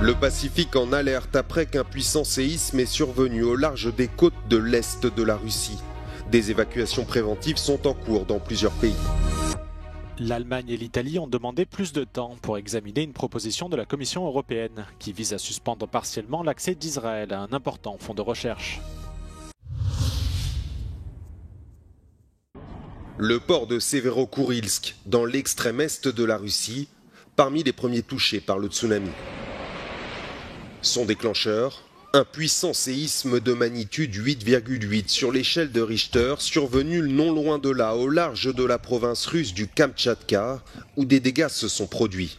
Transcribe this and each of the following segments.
Le Pacifique en alerte après qu'un puissant séisme est survenu au large des côtes de l'Est de la Russie. Des évacuations préventives sont en cours dans plusieurs pays. L'Allemagne et l'Italie ont demandé plus de temps pour examiner une proposition de la Commission européenne qui vise à suspendre partiellement l'accès d'Israël à un important fonds de recherche. Le port de Severokurilsk, dans l'extrême est de la Russie, parmi les premiers touchés par le tsunami. Son déclencheur, un puissant séisme de magnitude 8,8 sur l'échelle de Richter, survenu non loin de là, au large de la province russe du Kamtchatka, où des dégâts se sont produits.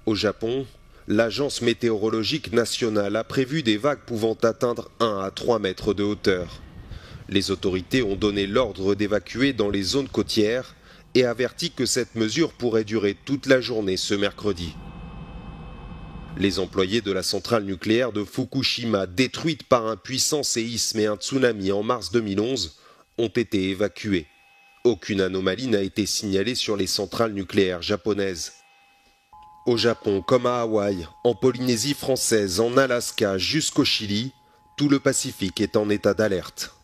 Au Japon, l'agence météorologique nationale a prévu des vagues pouvant atteindre 1 à 3 mètres de hauteur. Les autorités ont donné l'ordre d'évacuer dans les zones côtières et averti que cette mesure pourrait durer toute la journée ce mercredi. Les employés de la centrale nucléaire de Fukushima, détruite par un puissant séisme et un tsunami en mars 2011, ont été évacués. Aucune anomalie n'a été signalée sur les centrales nucléaires japonaises. Au Japon, comme à Hawaï, en Polynésie française, en Alaska jusqu'au Chili, tout le Pacifique est en état d'alerte.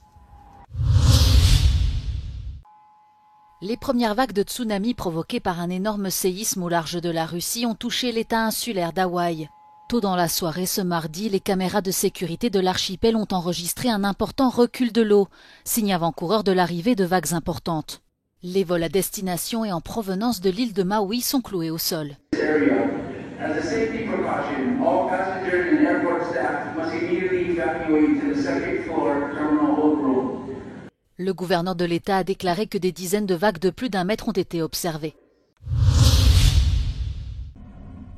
Les premières vagues de tsunami provoquées par un énorme séisme au large de la Russie ont touché l'état insulaire d'Hawaï. Tôt dans la soirée ce mardi, les caméras de sécurité de l'archipel ont enregistré un important recul de l'eau, signe avant-coureur de l'arrivée de vagues importantes. Les vols à destination et en provenance de l'île de Maui sont cloués au sol. Le gouverneur de l'État a déclaré que des dizaines de vagues de plus d'1 mètre ont été observées.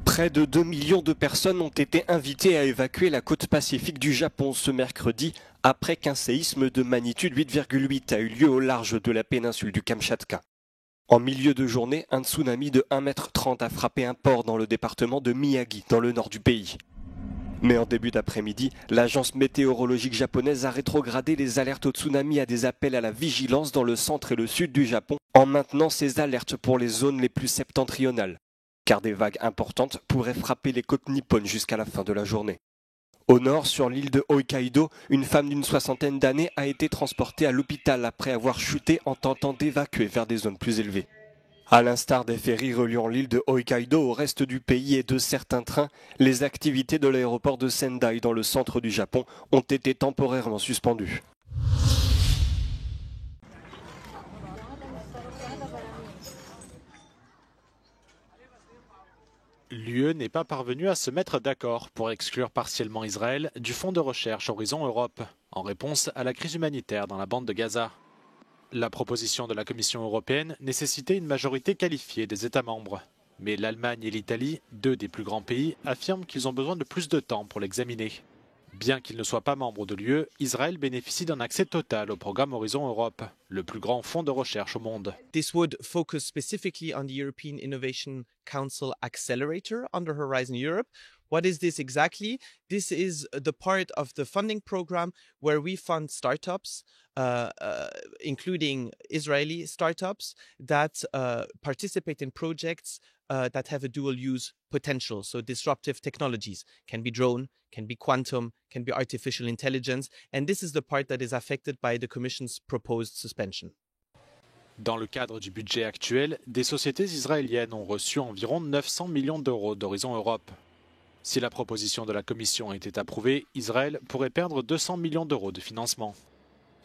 Près de 2 millions de personnes ont été invitées à évacuer la côte pacifique du Japon ce mercredi après qu'un séisme de magnitude 8,8 a eu lieu au large de la péninsule du Kamtchatka. En milieu de journée, un tsunami de 1,30 m a frappé un port dans le département de Miyagi, dans le nord du pays. Mais en début d'après-midi, l'agence météorologique japonaise a rétrogradé les alertes au tsunami à des appels à la vigilance dans le centre et le sud du Japon en maintenant ces alertes pour les zones les plus septentrionales, car des vagues importantes pourraient frapper les côtes nippones jusqu'à la fin de la journée. Au nord, sur l'île de Hokkaido, une femme d'une 60aine d'années a été transportée à l'hôpital après avoir chuté en tentant d'évacuer vers des zones plus élevées. À l'instar des ferries reliant l'île de Hokkaido au reste du pays et de certains trains, les activités de l'aéroport de Sendai dans le centre du Japon ont été temporairement suspendues. L'UE n'est pas parvenue à se mettre d'accord pour exclure partiellement Israël du fonds de recherche Horizon Europe, en réponse à la crise humanitaire dans la bande de Gaza. La proposition de la Commission européenne nécessitait une majorité qualifiée des États membres. Mais l'Allemagne et l'Italie, deux des plus grands pays, affirment qu'ils ont besoin de plus de temps pour l'examiner. Bien qu'ils ne soient pas membres de l'UE, Israël bénéficie d'un accès total au programme Horizon Europe, le plus grand fonds de recherche au monde. This would focus specifically on the European Innovation Council Accelerator under Horizon Europe. What is this exactly? This is the part of the funding program where we fund startups, including Israeli startups that participate in projects that have a dual-use potential. So disruptive technologies can be drone, can be quantum, can be artificial intelligence. And this is the part that is affected by the Commission's proposed suspension. Dans le cadre du budget actuel, des sociétés israéliennes ont reçu environ 900 millions d'euros d'Horizon Europe. Si la proposition de la Commission était approuvée, Israël pourrait perdre 200 millions d'euros de financement.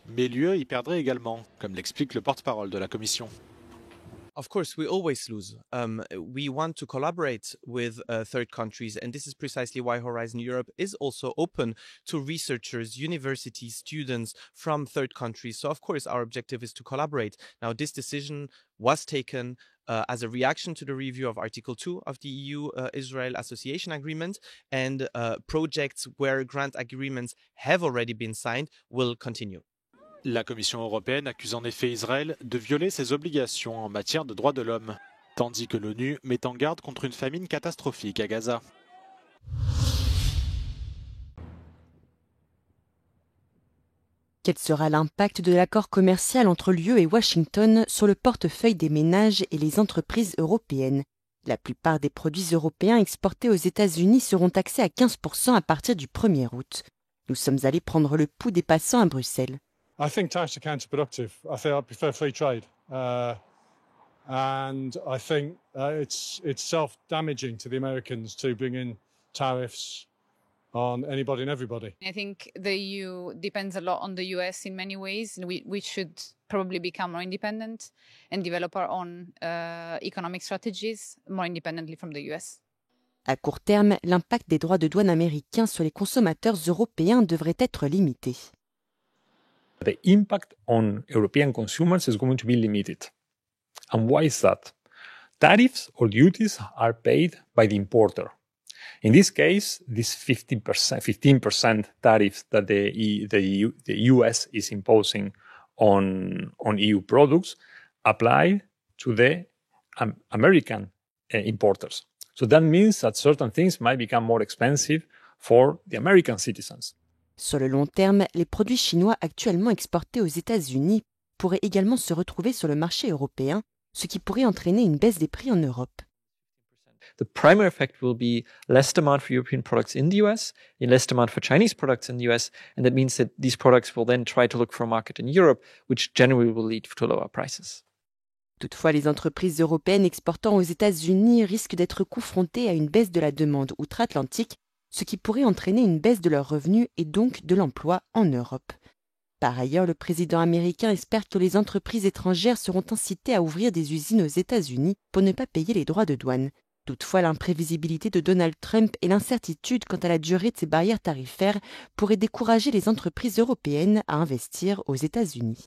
Mais l'UE y perdrait également, comme l'explique le porte-parole de la Commission. Of course, we always lose. We want to collaborate with third countries, and this is precisely why Horizon Europe is also open to researchers, universities, students from third countries. So, of course, our objective is to collaborate. Now, this decision was taken as a reaction to the review of Article 2 of the EU-Israel Association Agreement, and projects where grant agreements have already been signed will continue. La Commission européenne accuse en effet Israël de violer ses obligations en matière de droits de l'homme, tandis que l'ONU met en garde contre une famine catastrophique à Gaza. Quel sera l'impact de l'accord commercial entre l'UE et Washington sur le portefeuille des ménages et les entreprises européennes? La plupart des produits européens exportés aux États-Unis seront taxés à 15% à partir du 1er août. Nous sommes allés prendre le pouls des passants à Bruxelles. I think tariffs are counterproductive. I prefer free trade. And I think it's self-damaging to the Americans to bring in tariffs on anybody and everybody. I think the EU depends a lot on the US in many ways. We should probably become more independent and develop our own economic strategies more independently from the US. À court terme, l'impact des droits de douane américains sur les consommateurs européens devrait être limité. The impact on European consumers is going to be limited. And why is that? Tariffs or duties are paid by the importer. In this case, this 15% tariff that the US is imposing on EU products apply to the American importers. So that means that certain things might become more expensive for the American citizens. Sur le long terme, les produits chinois actuellement exportés aux États-Unis pourraient également se retrouver sur le marché européen, ce qui pourrait entraîner une baisse des prix en Europe. The primary effect will be less demand for European products in the US, and less demand for Chinese products in the US, and that means that these products will then try to look for a market in Europe, which generally will lead to lower prices. Toutefois, les entreprises européennes exportant aux États-Unis risquent d'être confrontées à une baisse de la demande outre-Atlantique, ce qui pourrait entraîner une baisse de leurs revenus et donc de l'emploi en Europe. Par ailleurs, le président américain espère que les entreprises étrangères seront incitées à ouvrir des usines aux États-Unis pour ne pas payer les droits de douane. Toutefois, l'imprévisibilité de Donald Trump et l'incertitude quant à la durée de ces barrières tarifaires pourraient décourager les entreprises européennes à investir aux États-Unis.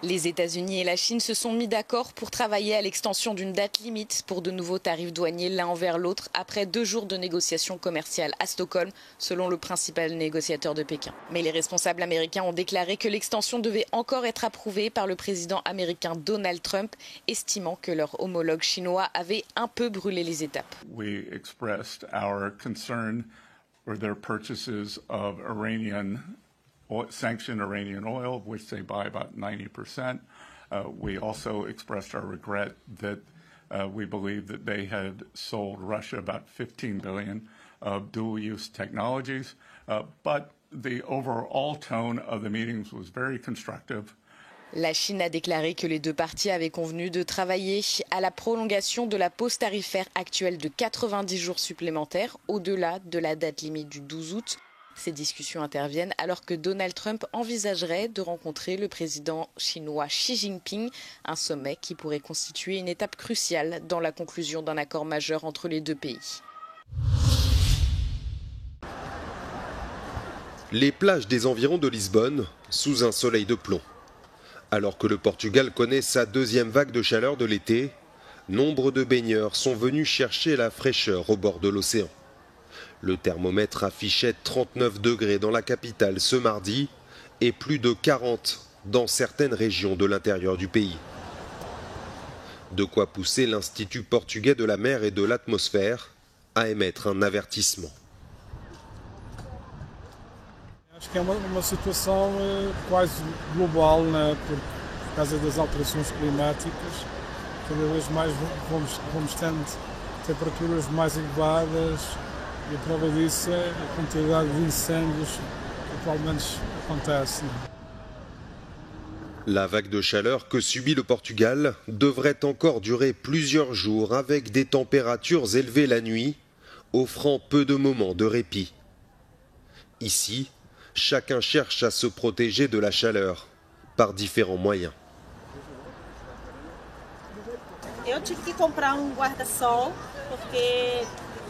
Les États-Unis et la Chine se sont mis d'accord pour travailler à l'extension d'une date limite pour de nouveaux tarifs douaniers l'un envers l'autre après 2 jours de négociations commerciales à Stockholm, selon le principal négociateur de Pékin. Mais les responsables américains ont déclaré que l'extension devait encore être approuvée par le président américain Donald Trump, estimant que leur homologue chinois avait un peu brûlé les étapes. We expressed our concern for their purchases of sanctioned Iranian oil, of which they buy about 90%. We also expressed our regret that we believe that they had sold Russia about $15 billion of dual-use technologies. But the overall tone of the meetings was very constructive. La Chine a déclaré que les deux parties avaient convenu de travailler à la prolongation de la pause tarifaire actuelle de 90 jours supplémentaires, au-delà de la date limite du 12 août. Ces discussions interviennent alors que Donald Trump envisagerait de rencontrer le président chinois Xi Jinping, un sommet qui pourrait constituer une étape cruciale dans la conclusion d'un accord majeur entre les deux pays. Les plages des environs de Lisbonne, sous un soleil de plomb. Alors que le Portugal connaît sa 2e vague de chaleur de l'été, nombre de baigneurs sont venus chercher la fraîcheur au bord de l'océan. Le thermomètre affichait 39 degrés dans la capitale ce mardi et plus de 40 dans certaines régions de l'intérieur du pays. De quoi pousser l'Institut portugais de la mer et de l'atmosphère à émettre un avertissement. Acho que é uma situação quase global, né, por causa das alterações climáticas. Cada vez mais vamos tendo temperaturas mais elevadas e a prova disso é a quantidade de incêndios que atualmente acontece. La vague de chaleur que subit le Portugal devrait encore durer plusieurs jours avec des températures élevées la nuit, offrant peu de moments de répit. Ici, chacun cherche à se protéger de la chaleur par différents moyens. Eu tive que comprar guarda-sol porque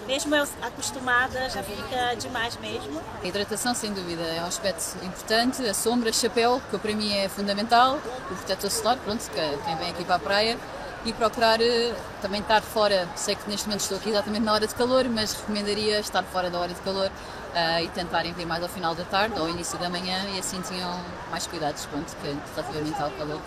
mesmo eu acostumada já fica demais mesmo. A hidratação, sem dúvida, é um aspecto importante. A sombra, chapéu, que para mim é fundamental. O protetor solar, pronto, quem vem aqui para a praia. E procurar também estar fora. Sei que neste momento estou aqui exatamente na hora de calor, mas recomendaria estar fora da hora de calor e tentarem vir mais ao final da tarde ou ao início da manhã e assim tinham mais cuidados, pronto, que relativamente ao calor.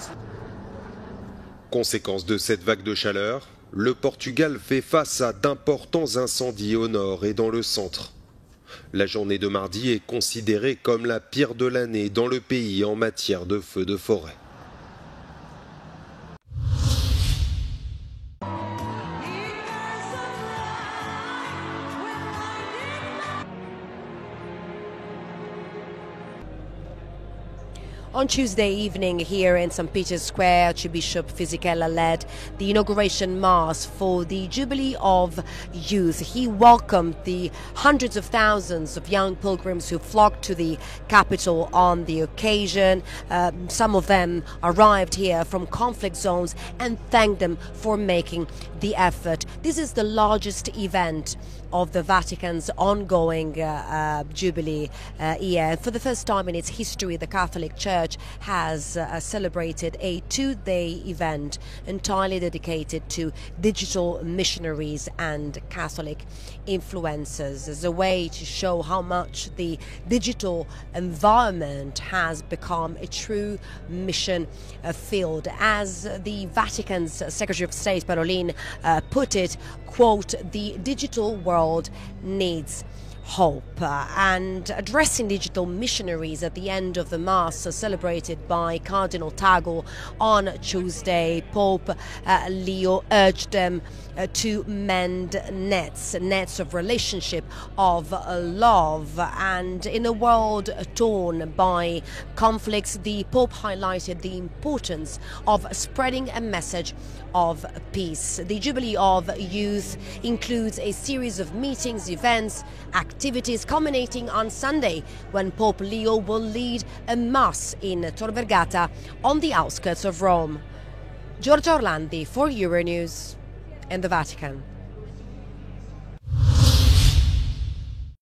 Conséquence de cette vague de chaleur, le Portugal fait face à d'importants incendies au nord et dans le centre. La journée de mardi est considérée comme la pire de l'année dans le pays en matière de feux de forêt. On Tuesday evening here in St. Peter's Square, Archbishop Fisichella led the inauguration mass for the Jubilee of Youth. He welcomed the hundreds of thousands of young pilgrims who flocked to the capital on the occasion. Some of them arrived here from conflict zones and thanked them for making the effort. This is the largest event of the Vatican's ongoing Jubilee year. For the first time in its history, the Catholic Church has celebrated a two-day event entirely dedicated to digital missionaries and Catholic influencers as a way to show how much the digital environment has become a true mission field. As the Vatican's Secretary of State, Parolin, put it, quote, "The digital world needs hope." And addressing digital missionaries at the end of the Mass celebrated by Cardinal Tagle on Tuesday, Pope Leo urged them to mend nets of relationship, of love. And in a world torn by conflicts, the Pope highlighted the importance of spreading a message of peace. The Jubilee of Youth includes a series of meetings, events, activities culminating on Sunday when Pope Leo will lead a Mass in Tor Vergata on the outskirts of Rome. Giorgia Orlandi for Euronews in the Vatican.